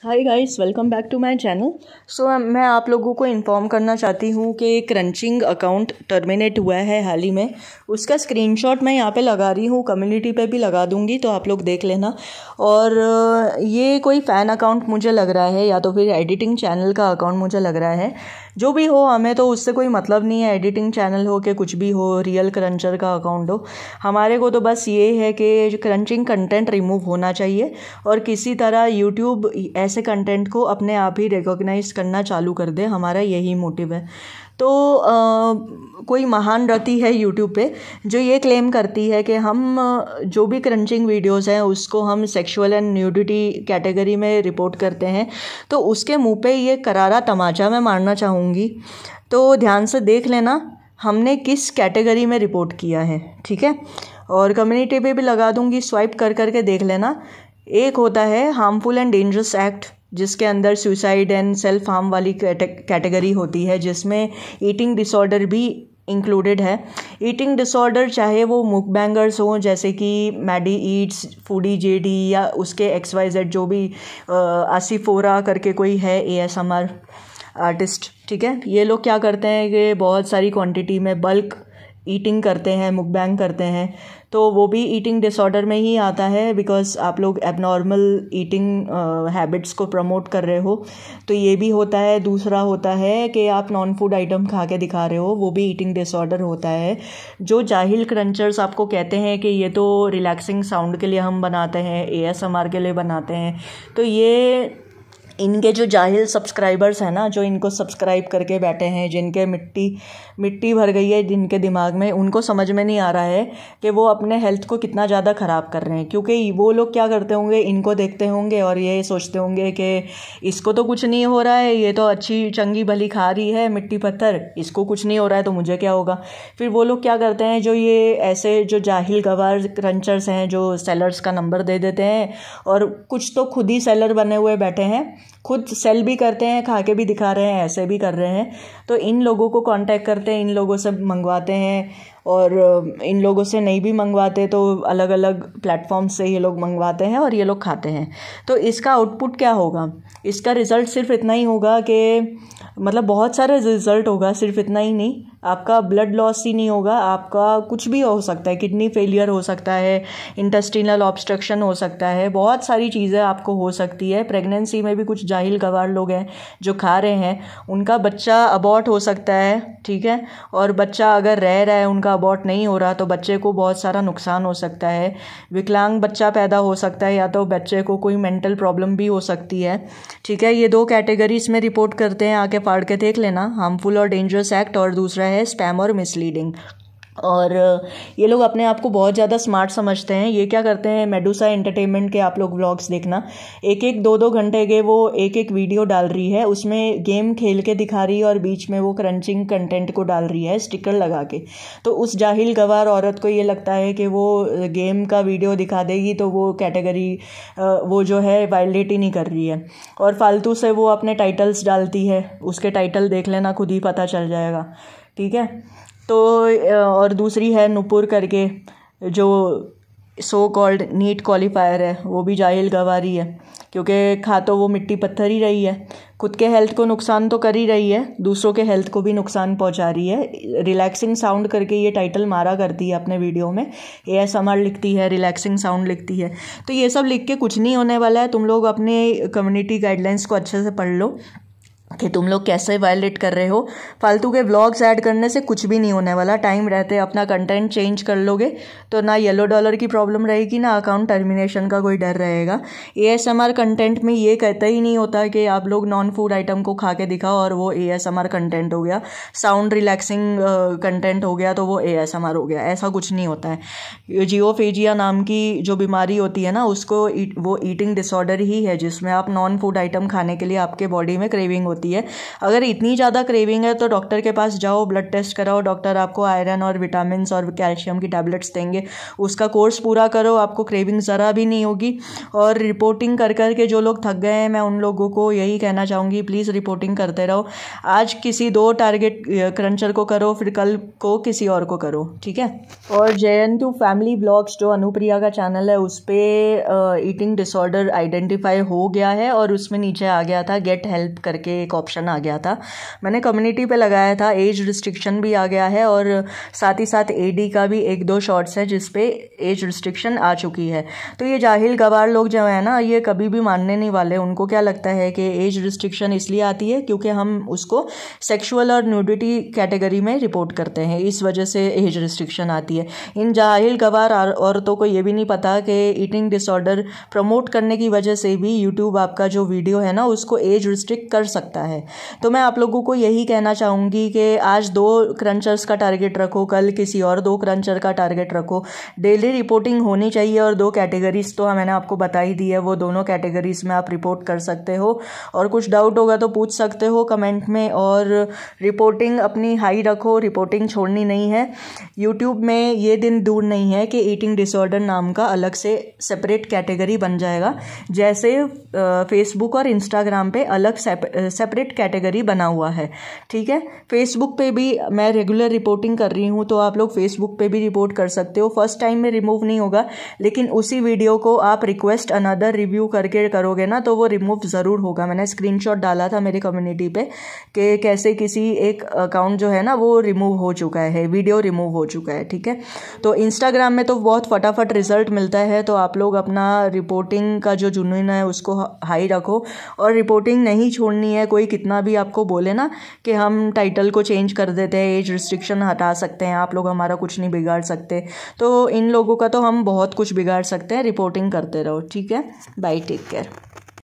Hi guys, welcome back to my channel. मैं आप लोगों को इन्फॉर्म करना चाहती हूँ कि क्रंचिंग अकाउंट टर्मिनेट हुआ है हाल ही में। उसका स्क्रीनशॉट मैं यहाँ पे लगा रही हूँ, कम्युनिटी पे भी लगा दूँगी, तो आप लोग देख लेना। और ये कोई फ़ैन अकाउंट मुझे लग रहा है या तो फिर एडिटिंग चैनल का अकाउंट मुझे लग रहा है। जो भी हो, हमें तो उससे कोई मतलब नहीं है, एडिटिंग चैनल हो कि कुछ भी हो, रियल क्रंचर का अकाउंट हो। हमारे को तो बस ये है कि क्रंचिंग कंटेंट रिमूव होना चाहिए और किसी तरह यूट्यूब ऐसे कंटेंट को अपने आप ही रिकॉग्नाइज करना चालू कर दे। हमारा यही मोटिव है। तो कोई महान रति है यूट्यूब पे जो ये क्लेम करती है कि हम जो भी क्रंचिंग वीडियोस हैं उसको हम सेक्सुअल एंड न्यूडिटी कैटेगरी में रिपोर्ट करते हैं, तो उसके मुंह पे ये करारा तमाचा मैं मारना चाहूँगी। तो ध्यान से देख लेना हमने किस कैटेगरी में रिपोर्ट किया है, ठीक है। और कम्युनिटी पे भी लगा दूँगी, स्वाइप कर करके देख लेना। एक होता है हार्मफुल एंड डेंजरस एक्ट, जिसके अंदर सुसाइड एंड सेल्फ हार्म वाली कैटेगरी होती है, जिसमें ईटिंग डिसऑर्डर भी इंक्लूडेड है। ईटिंग डिसऑर्डर चाहे वो मुकबैंगर्स हों जैसे कि मैडी ईट्स, फूडी जेडी, या उसके XYZ जो भी आसिफोरा करके कोई है ASMR आर्टिस्ट, ठीक है। ये लोग क्या करते हैं कि बहुत सारी क्वांटिटी में बल्क ईटिंग करते हैं, मुकबैंग करते हैं, तो वो भी ईटिंग डिसऑर्डर में ही आता है, बिकॉज आप लोग एबनॉर्मल ईटिंग हैबिट्स को प्रमोट कर रहे हो, तो ये भी होता है। दूसरा होता है कि आप नॉन फूड आइटम खा के दिखा रहे हो, वो भी ईटिंग डिसऑर्डर होता है। जो जाहिल क्रंचर्स आपको कहते हैं कि ये तो रिलैक्सिंग साउंड के लिए हम बनाते हैं, ASMR के लिए बनाते हैं, तो ये इनके जो जाहिल सब्सक्राइबर्स हैं ना, जो इनको सब्सक्राइब करके बैठे हैं, जिनके मिट्टी भर गई है जिनके दिमाग में, उनको समझ में नहीं आ रहा है कि वो अपने हेल्थ को कितना ज़्यादा ख़राब कर रहे हैं। क्योंकि वो लोग क्या करते होंगे, इनको देखते होंगे और ये सोचते होंगे कि इसको तो कुछ नहीं हो रहा है, ये तो अच्छी चंगी भली खा रही है मिट्टी पत्थर, इसको कुछ नहीं हो रहा है तो मुझे क्या होगा। फिर वो लोग क्या करते हैं, जो ये ऐसे जो जाहिल गवार क्रंचर्स हैं, जो सेलर्स का नंबर दे देते हैं, और कुछ तो खुद ही सेलर बने हुए बैठे हैं, खुद सेल भी करते हैं, खा के भी दिखा रहे हैं, ऐसे भी कर रहे हैं, तो इन लोगों को कांटेक्ट करते हैं, इन लोगों से मंगवाते हैं। और इन लोगों से नहीं भी मंगवाते तो अलग अलग प्लेटफॉर्म से ये लोग मंगवाते हैं और ये लोग खाते हैं। तो इसका आउटपुट क्या होगा, इसका रिज़ल्ट सिर्फ इतना ही होगा कि मतलब बहुत सारे रिज़ल्ट होगा, सिर्फ इतना ही नहीं, आपका ब्लड लॉस ही नहीं होगा, आपका कुछ भी हो सकता है, किडनी फेलियर हो सकता है, इंटेस्टिनल ऑब्स्ट्रक्शन हो सकता है, बहुत सारी चीज़ें आपको हो सकती है। प्रेगनेंसी में भी कुछ जाहिल गवार लोग हैं जो खा रहे हैं, उनका बच्चा अबॉर्ट हो सकता है, ठीक है। और बच्चा अगर रह रहा है, उनका अबॉर्ट नहीं हो रहा, तो बच्चे को बहुत सारा नुकसान हो सकता है, विकलांग बच्चा पैदा हो सकता है, या तो बच्चे को कोई मेंटल प्रॉब्लम भी हो सकती है, ठीक है। ये दो कैटेगरीज में रिपोर्ट करते हैं, आके फाड़ के देख लेना, हार्मफुल और डेंजरस एक्ट, और दूसरा है स्पैम और मिसलीडिंग। और ये लोग अपने आप को बहुत ज़्यादा स्मार्ट समझते हैं। ये क्या करते हैं, मेडुसा एंटरटेनमेंट के आप लोग व्लॉग्स देखना, एक एक दो दो घंटे के वो एक एक वीडियो डाल रही है, उसमें गेम खेल के दिखा रही है और बीच में वो क्रंचिंग कंटेंट को डाल रही है स्टिकर लगा के। तो उस जाहिल गवार औरत को ये लगता है कि वो गेम का वीडियो दिखा देगी तो वो कैटेगरी वो जो है वायलेट ही नहीं कर रही है, और फालतू से वो अपने टाइटल्स डालती है। उसके टाइटल देख लेना, खुद ही पता चल जाएगा, ठीक है। तो और दूसरी है नुपुर करके, जो सो कॉल्ड नीट क्वालिफायर है, वो भी जाहिल गवारी है, क्योंकि खा तो वो मिट्टी पत्थर ही रही है, खुद के हेल्थ को नुकसान तो कर ही रही है, दूसरों के हेल्थ को भी नुकसान पहुंचा रही है। रिलैक्सिंग साउंड करके ये टाइटल मारा करती है अपने वीडियो में, ASMR लिखती है, रिलैक्सिंग साउंड लिखती है। तो ये सब लिख के कुछ नहीं होने वाला है। तुम लोग अपने कम्युनिटी गाइडलाइंस को अच्छे से पढ़ लो कि तुम लोग कैसे वायलेट कर रहे हो। फालतू के व्लॉग्स ऐड करने से कुछ भी नहीं होने वाला। टाइम रहते अपना कंटेंट चेंज कर लोगे तो ना येलो डॉलर की प्रॉब्लम रहेगी, ना अकाउंट टर्मिनेशन का कोई डर रहेगा। ASMR कंटेंट में ये कहता ही नहीं होता कि आप लोग नॉन फूड आइटम को खा के दिखाओ और वो ASMR कंटेंट हो गया, साउंड रिलैक्सिंग कंटेंट हो गया तो वो ASMR हो गया, ऐसा कुछ नहीं होता है। जियोफेजिया नाम की जो बीमारी होती है ना, उसको वो ईटिंग डिसऑर्डर ही है, जिसमें आप नॉन फूड आइटम खाने के लिए आपके बॉडी में क्रेविंग होती है। होती है। अगर इतनी ज़्यादा क्रेविंग है तो डॉक्टर के पास जाओ, ब्लड टेस्ट कराओ, डॉक्टर आपको आयरन और विटामिन और कैल्शियम की टैबलेट्स देंगे, उसका कोर्स पूरा करो, आपको क्रेविंग ज़रा भी नहीं होगी। और रिपोर्टिंग कर कर के जो लोग थक गए हैं, मैं उन लोगों को यही कहना चाहूँगी, प्लीज़ रिपोर्टिंग करते रहो। आज किसी 2 टारगेट क्रंचर को करो, फिर कल को किसी और को करो, ठीक है। और JN2 फैमिली ब्लॉग्स जो अनुप्रिया का चैनल है, उस पर ईटिंग डिसऑर्डर आइडेंटिफाई हो गया है और उसमें नीचे आ गया था गेट हेल्प करके एक ऑप्शन आ गया था। मैंने कम्युनिटी पे लगाया था, एज रिस्ट्रिक्शन भी आ गया है और साथ ही साथ AD का भी 1-2 शॉर्ट्स है जिस पे एज रिस्ट्रिक्शन आ चुकी है। तो ये जाहिल गवार लोग जो है ना, ये कभी भी मानने नहीं वाले। उनको क्या लगता है कि एज रिस्ट्रिक्शन इसलिए आती है क्योंकि हम उसको सेक्सुअल और न्यूडिटी कैटेगरी में रिपोर्ट करते हैं, इस वजह से एज रिस्ट्रिक्शन आती है। इन जाहिल गवार औरतों को ये भी नहीं पता कि ईटिंग डिसऑर्डर प्रमोट करने की वजह से भी यूट्यूब आपका जो वीडियो है ना उसको एज रिस्ट्रिक्ट कर सकता है। तो मैं आप लोगों को यही कहना चाहूँगी कि आज 2 क्रंचर्स का टारगेट रखो, कल किसी और 2 क्रंचर का टारगेट रखो। डेली रिपोर्टिंग होनी चाहिए और 2 कैटेगरीज तो मैंने आपको बता ही दी है, वो दोनों कैटेगरीज में आप रिपोर्ट कर सकते हो। और कुछ डाउट होगा तो पूछ सकते हो कमेंट में। और रिपोर्टिंग अपनी हाई रखो, रिपोर्टिंग छोड़नी नहीं है। यूट्यूब में ये दिन दूर नहीं है कि ईटिंग डिसऑर्डर नाम का अलग से सेपरेट कैटेगरी बन जाएगा, जैसे फेसबुक और इंस्टाग्राम पे अलग सेपरेट कैटेगरी बना हुआ है, ठीक है। फेसबुक पे भी मैं रेगुलर रिपोर्टिंग कर रही हूँ, तो आप लोग फेसबुक पे भी रिपोर्ट कर सकते हो। फर्स्ट टाइम में रिमूव नहीं होगा, लेकिन उसी वीडियो को आप रिक्वेस्ट अनदर रिव्यू करके करोगे ना तो वो रिमूव ज़रूर होगा। मैंने स्क्रीनशॉट डाला था मेरी कम्युनिटी पे कि कैसे किसी एक अकाउंट जो है ना वो रिमूव हो चुका है, वीडियो रिमूव हो चुका है, ठीक है। तो इंस्टाग्राम में तो बहुत फटाफट रिजल्ट मिलता है, तो आप लोग अपना रिपोर्टिंग का जो जुनून है उसको हाई रखो और रिपोर्टिंग नहीं छोड़नी है। कोई कितना भी आपको बोले ना कि हम टाइटल को चेंज कर देते हैं, एज रिस्ट्रिक्शन हटा सकते हैं, आप लोग हमारा कुछ नहीं बिगाड़ सकते, तो इन लोगों का तो हम बहुत कुछ बिगाड़ सकते हैं। रिपोर्टिंग करते रहो, ठीक है। Bye, take care.